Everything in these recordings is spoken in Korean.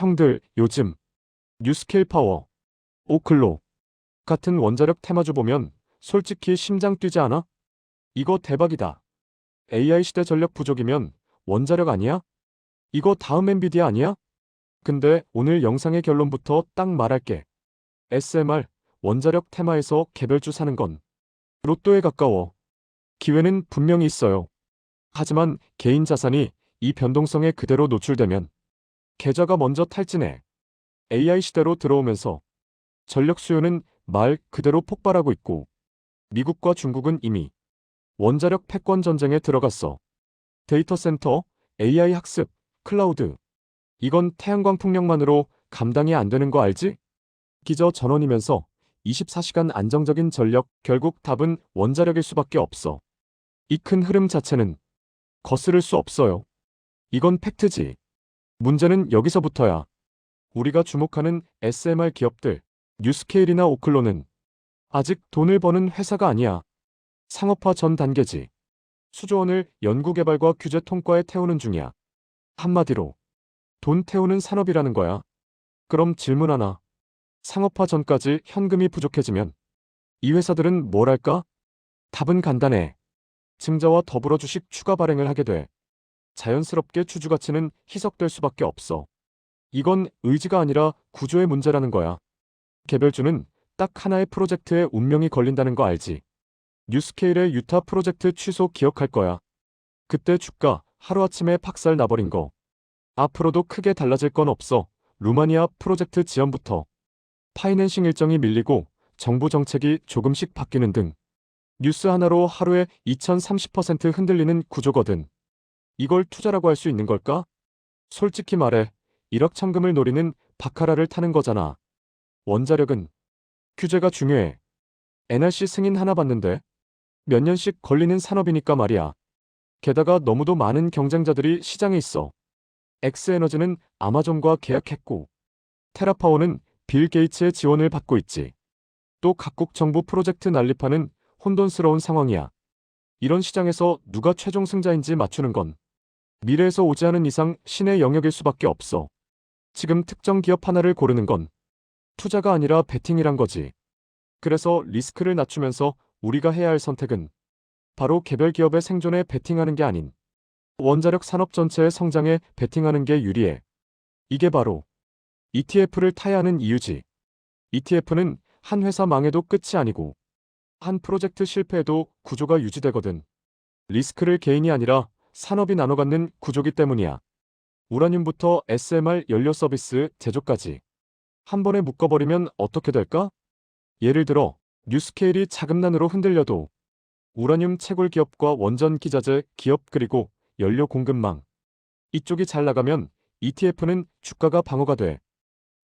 형들, 요즘 뉴스케일 파워, 오클로 같은 원자력 테마주 보면 솔직히 심장 뛰지 않아? 이거 대박이다. AI 시대 전력 부족이면 원자력 아니야? 이거 다음 엔비디아 아니야? 근데 오늘 영상의 결론부터 딱 말할게. SMR, 원자력 테마에서 개별주 사는 건 로또에 가까워. 기회는 분명히 있어요. 하지만 개인 자산이 이 변동성에 그대로 노출되면 계좌가 먼저 탈진해. AI 시대로 들어오면서 전력 수요는 말 그대로 폭발하고 있고 미국과 중국은 이미 원자력 패권 전쟁에 들어갔어. 데이터 센터, AI 학습, 클라우드. 이건 태양광 풍력만으로 감당이 안 되는 거 알지? 기저 전원이면서 24시간 안정적인 전력, 결국 답은 원자력일 수밖에 없어. 이 큰 흐름 자체는 거스를 수 없어요. 이건 팩트지. 문제는 여기서부터야. 우리가 주목하는 SMR 기업들, 뉴스케일이나 오클로는 아직 돈을 버는 회사가 아니야. 상업화 전 단계지. 수조원을 연구개발과 규제 통과에 태우는 중이야. 한마디로 돈 태우는 산업이라는 거야. 그럼 질문 하나. 상업화 전까지 현금이 부족해지면 이 회사들은 뭘 할까? 답은 간단해. 증자와 더불어 주식 추가 발행을 하게 돼. 자연스럽게 주주 가치는 희석될 수밖에 없어. 이건 의지가 아니라 구조의 문제라는 거야. 개별주는 딱 하나의 프로젝트에 운명이 걸린다는 거 알지? 뉴스케일의 유타 프로젝트 취소 기억할 거야. 그때 주가 하루아침에 박살 나버린 거. 앞으로도 크게 달라질 건 없어. 루마니아 프로젝트 지연부터 파이낸싱 일정이 밀리고 정부 정책이 조금씩 바뀌는 등 뉴스 하나로 하루에 2030% 흔들리는 구조거든. 이걸 투자라고 할 수 있는 걸까? 솔직히 말해 일확천금을 노리는 바카라를 타는 거잖아. 원자력은 규제가 중요해. NRC 승인 하나 받는데 몇 년씩 걸리는 산업이니까 말이야. 게다가 너무도 많은 경쟁자들이 시장에 있어. 엑스에너지는 아마존과 계약했고 테라파워는 빌 게이츠의 지원을 받고 있지. 또 각국 정부 프로젝트 난립하는 혼돈스러운 상황이야. 이런 시장에서 누가 최종 승자인지 맞추는 건 미래에서 오지 않은 이상 신의 영역일 수밖에 없어. 지금 특정 기업 하나를 고르는 건 투자가 아니라 베팅이란 거지. 그래서 리스크를 낮추면서 우리가 해야 할 선택은 바로 개별 기업의 생존에 베팅하는 게 아닌 원자력 산업 전체의 성장에 베팅하는 게 유리해. 이게 바로 ETF를 타야 하는 이유지. ETF는 한 회사 망해도 끝이 아니고 한 프로젝트 실패해도 구조가 유지되거든. 리스크를 개인이 아니라 산업이 나눠 갖는 구조기 때문이야. 우라늄부터 SMR 연료 서비스 제조까지 한 번에 묶어버리면 어떻게 될까? 예를 들어 뉴스케일이 자금난으로 흔들려도 우라늄 채굴 기업과 원전 기자재 기업 그리고 연료 공급망 이쪽이 잘 나가면 ETF는 주가가 방어가 돼.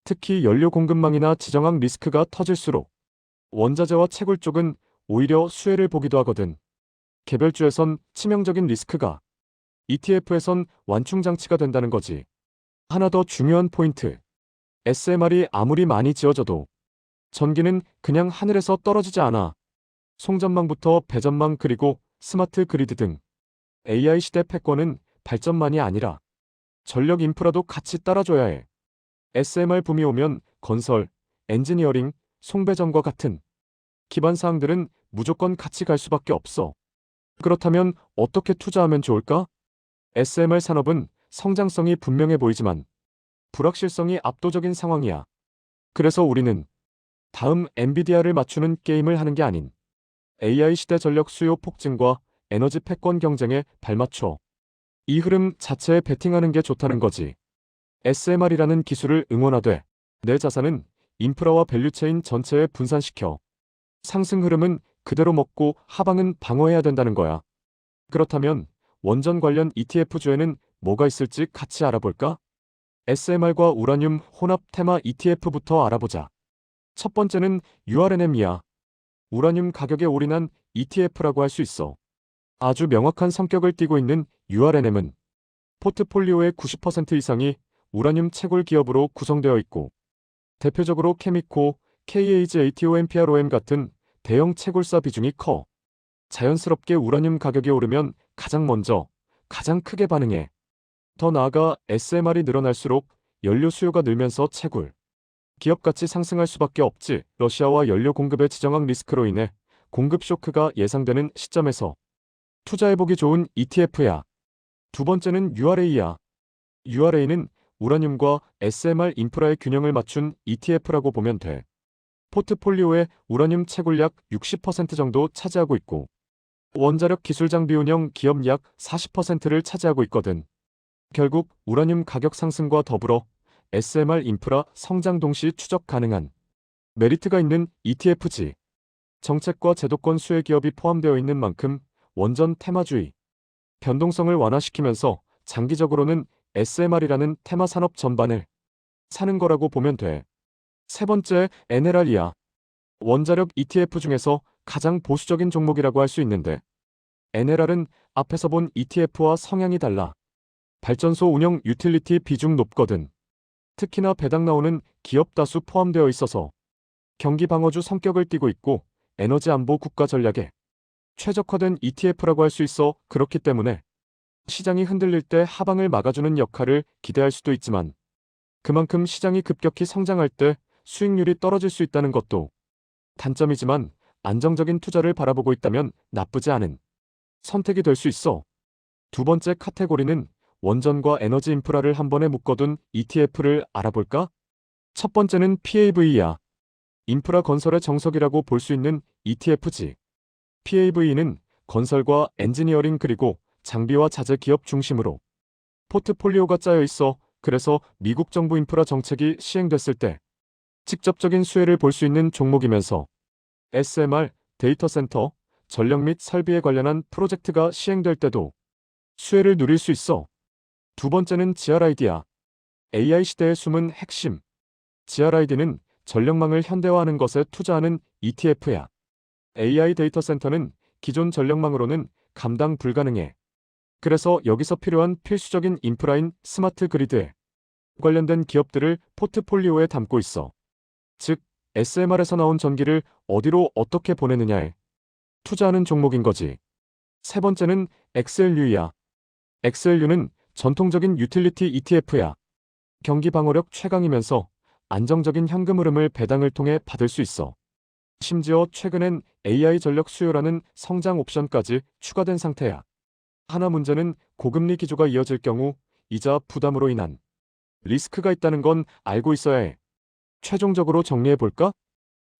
특히 연료 공급망이나 지정학 리스크가 터질수록 원자재와 채굴 쪽은 오히려 수혜를 보기도 하거든. 개별주에선 치명적인 리스크가 ETF에선 완충장치가 된다는 거지. 하나 더 중요한 포인트. SMR이 아무리 많이 지어져도 전기는 그냥 하늘에서 떨어지지 않아. 송전망부터 배전망 그리고 스마트 그리드 등 AI 시대 패권은 발전만이 아니라 전력 인프라도 같이 따라줘야 해. SMR 붐이 오면 건설, 엔지니어링, 송배전과 같은 기반 사항들은 무조건 같이 갈 수밖에 없어. 그렇다면 어떻게 투자하면 좋을까? SMR 산업은 성장성이 분명해 보이지만 불확실성이 압도적인 상황이야. 그래서 우리는 다음 엔비디아를 맞추는 게임을 하는 게 아닌 AI 시대 전력 수요 폭증과 에너지 패권 경쟁에 발맞춰 이 흐름 자체에 베팅하는 게 좋다는 거지. SMR이라는 기술을 응원하되 내 자산은 인프라와 밸류체인 전체에 분산시켜 상승 흐름은 그대로 먹고 하방은 방어해야 된다는 거야. 그렇다면 원전 관련 ETF 주에는 뭐가 있을지 같이 알아볼까? SMR과 우라늄 혼합 테마 ETF부터 알아보자. 첫 번째는 URNM이야. 우라늄 가격에 올인한 ETF라고 할 수 있어. 아주 명확한 성격을 띠고 있는 URNM은 포트폴리오의 90% 이상이 우라늄 채굴 기업으로 구성되어 있고 대표적으로 케미코, KHATOMPROM 같은 대형 채굴사 비중이 커. 자연스럽게 우라늄 가격이 오르면 가장 먼저, 가장 크게 반응해. 더 나아가 SMR이 늘어날수록 연료 수요가 늘면서 채굴 기업 가치 상승할 수밖에 없지. 러시아와 연료 공급의 지정학 리스크로 인해 공급 쇼크가 예상되는 시점에서 투자해보기 좋은 ETF야. 두 번째는 URA야. URA는 우라늄과 SMR 인프라의 균형을 맞춘 ETF라고 보면 돼. 포트폴리오의 우라늄 채굴 약 60% 정도 차지하고 있고, 원자력 기술 장비 운영 기업 약 40%를 차지하고 있거든. 결국 우라늄 가격 상승과 더불어 SMR 인프라 성장 동시 추적 가능한 메리트가 있는 ETF지. 정책과 제도권 수혜 기업이 포함되어 있는 만큼 원전 테마주의, 변동성을 완화시키면서 장기적으로는 SMR이라는 테마 산업 전반을 사는 거라고 보면 돼. 세 번째, NLR이야. 원자력 ETF 중에서 가장 보수적인 종목이라고 할 수 있는데, NLR은 앞에서 본 ETF와 성향이 달라. 발전소 운영 유틸리티 비중 높거든. 특히나 배당 나오는 기업 다수 포함되어 있어서 경기 방어주 성격을 띠고 있고 에너지 안보 국가 전략에 최적화된 ETF라고 할 수 있어. 그렇기 때문에 시장이 흔들릴 때 하방을 막아주는 역할을 기대할 수도 있지만, 그만큼 시장이 급격히 성장할 때 수익률이 떨어질 수 있다는 것도 단점이지만, 안정적인 투자를 바라보고 있다면 나쁘지 않은 선택이 될 수 있어. 두 번째 카테고리는 원전과 에너지 인프라를 한 번에 묶어둔 ETF를 알아볼까? 첫 번째는 PAV야. 인프라 건설의 정석이라고 볼 수 있는 ETF지. PAV는 건설과 엔지니어링 그리고 장비와 자재 기업 중심으로 포트폴리오가 짜여 있어. 그래서 미국 정부 인프라 정책이 시행됐을 때 직접적인 수혜를 볼 수 있는 종목이면서 SMR, 데이터 센터, 전력 및 설비에 관련한 프로젝트가 시행될 때도 수혜를 누릴 수 있어. 두 번째는 GRID야. AI 시대의 숨은 핵심. GRID는 전력망을 현대화하는 것에 투자하는 ETF야. AI 데이터 센터는 기존 전력망으로는 감당 불가능해. 그래서 여기서 필요한 필수적인 인프라인 스마트 그리드에 관련된 기업들을 포트폴리오에 담고 있어. 즉, SMR에서 나온 전기를 어디로 어떻게 보내느냐에 투자하는 종목인 거지. 세 번째는 XLU야. XLU는 전통적인 유틸리티 ETF야. 경기 방어력 최강이면서 안정적인 현금 흐름을 배당을 통해 받을 수 있어. 심지어 최근엔 AI 전력 수요라는 성장 옵션까지 추가된 상태야. 하나 문제는 고금리 기조가 이어질 경우 이자 부담으로 인한 리스크가 있다는 건 알고 있어야 해. 최종적으로 정리해볼까?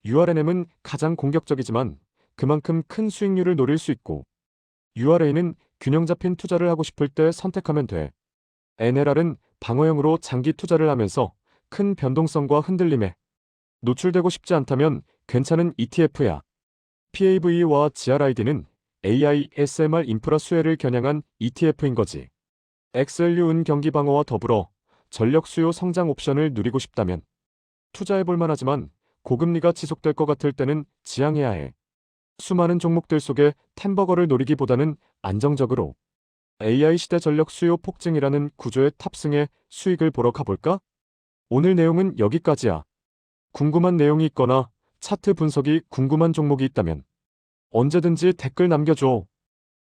URNM은 가장 공격적이지만 그만큼 큰 수익률을 노릴 수 있고, URA는 균형 잡힌 투자를 하고 싶을 때 선택하면 돼. NLR은 방어형으로 장기 투자를 하면서 큰 변동성과 흔들림에 노출되고 싶지 않다면 괜찮은 ETF야. PAV와 GRID는 AI, SMR 인프라 수혜를 겨냥한 ETF인 거지. XLU은 경기 방어와 더불어 전력 수요 성장 옵션을 누리고 싶다면 투자해볼 만하지만, 고금리가 지속될 것 같을 때는 지양해야 해. 수많은 종목들 속에 템버거를 노리기보다는 안정적으로 AI 시대 전력 수요 폭증이라는 구조의 탑승에 수익을 보러 가볼까? 오늘 내용은 여기까지야. 궁금한 내용이 있거나 차트 분석이 궁금한 종목이 있다면 언제든지 댓글 남겨줘.